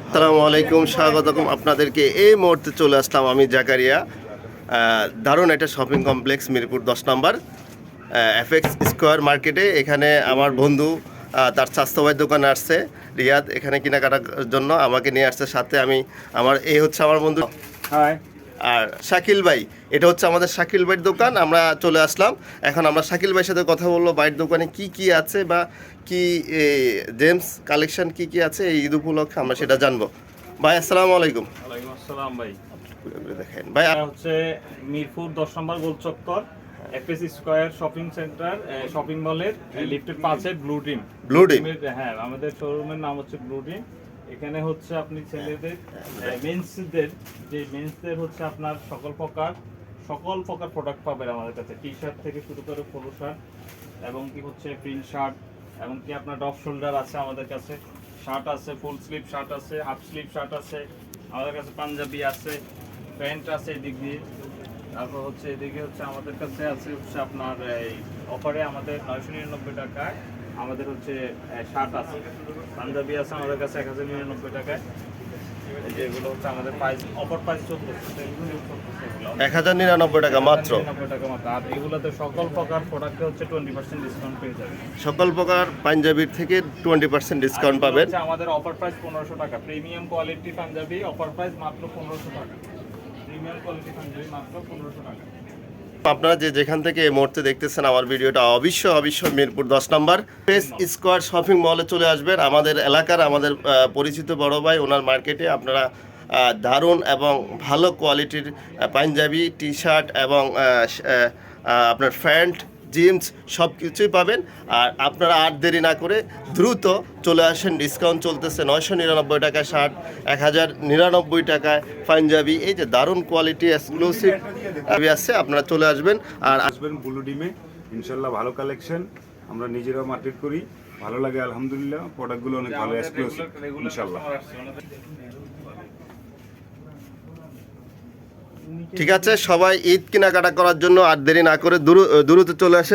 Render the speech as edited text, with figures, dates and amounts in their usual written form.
আসসালামু আলাইকুম, স্বাগতম আপনাদেরকে। এই মুহূর্তে চলে আসলাম আমি জাকারিয়া। দারুণ একটা শপিং কমপ্লেক্স মিরপুর 10 নম্বর এফএক্স স্কোয়ার মার্কেটে। এখানে আমার বন্ধু তার স্বাস্থ্য ভাই দোকানে আসছে, রিয়াদ। এখানে কেনাকাটার জন্য আমাকে নিয়ে আসছে সাথে। এই হচ্ছে আমার বন্ধু। হাই। আর শাকিল ভাই, এটা হচ্ছে আমাদের শাকিল ভাইয়ের দোকান। আমরা চলে আসলাম, এখন আমরা শাকিল ভাইয়ের সাথে কথা বলবো ভাইয়ের দোকানে কি কি আছে বা কি জেমস কালেকশন কি কি আছে এই ঈদ উপলক্ষে আমরা সেটা জানবো। ভাই আসসালামু আলাইকুম। ওয়ালাইকুম আসসালাম ভাই। দেখেন ভাই, এটা হচ্ছে মিরপুর 10 নম্বর গোল চত্বর FS square shopping centre shopping মলের লিফটের পাশে ব্লু টিম। Blue team. হ্যাঁ, আমাদের শোরুমের নাম হচ্ছে ব্লু টিম। এখানে হচ্ছে আপনি ছেলেদের মেন্সদের হচ্ছে আপনার সকল প্রকার প্রোডাক্ট পাবেন আমাদের কাছে। টি শার্ট থেকে শুরু করে পোলো শার্ট এবং কি হচ্ছে প্রিন্ট শার্ট এবং কি আপনার ডপ শোল্ডার আছে আমাদের কাছে, শার্ট আছে, ফুল স্লিভ শার্ট আছে, হাফ স্লিভ শার্ট আছে আমাদের কাছে, পাঞ্জাবি আছে, প্যান্ট আছে এদিক দিয়ে। তারপর হচ্ছে এদিকে হচ্ছে আমাদের কাছে আছে হচ্ছে আপনার এই অফারে আমাদের 999 টাকায় আমাদের হচ্ছে শার্ট আছে, পাঞ্জাবি আছে আমাদের কাছে 1099 টাকায়। যেগুলো হচ্ছে আমাদের প্রাইস অফার প্রাইস চলতেছে, 1099 টাকা মাত্র। 99 টাকা মাত্র। আর এগুলোতে সকল প্রকার প্রোডাক্টে হচ্ছে 20% ডিসকাউন্ট পেয়ে যাবেন। সকল প্রকার পাঞ্জাবির থেকে 20% ডিসকাউন্ট পাবেন। আমাদের অফার প্রাইস 1500 টাকা। Premium quality Punjabi offer price মাত্র 1500 টাকা। প্রিমিয়াম কোয়ালিটি পাঞ্জাবি মাত্র 1500 টাকা। আপনারা যেখান থেকে এই মুহূর্তে দেখতেছেন আমার ভিডিওটা, অবশ্যই মিরপুর 10 নম্বর এফএক্স স্কোয়ার শপিং মলে চলে আসবেন। আমাদের এলাকার আমাদের পরিচিত বড় ভাই, ওনার মার্কেটে আপনারা দারুণ এবং ভালো কোয়ালিটির পাঞ্জাবি, টি শার্ট এবং আপনার প্যান্ট, জিন্স সব কিছুই পাবেন। আর আপনারা আর দেরি না করে দ্রুত চলে আসেন, ডিসকাউন্ট চলতেছে। 999 টাকায় শার্ট, 1099 টাকায় পাঞ্জাবি। এই যে দারুণ কোয়ালিটি এক্সক্লুসিভ আছে, আপনারা চলে আসবেন। আর আসবেন ব্লু ডিমে, ইনশাল্লাহ ভালো কালেকশন। আমরা নিজেরাও মার্কেট করি, ভালো লাগে আলহামদুলিল্লাহ। প্রোডাক্টগুলো অনেক ভালো এক্সক্লুসিভ ইনশাল্লাহ। ঠিক আছে, সবাই ঈদ কেনাকাটা করার জন্য আর দেরি না করে দ্রুত চলে আসে।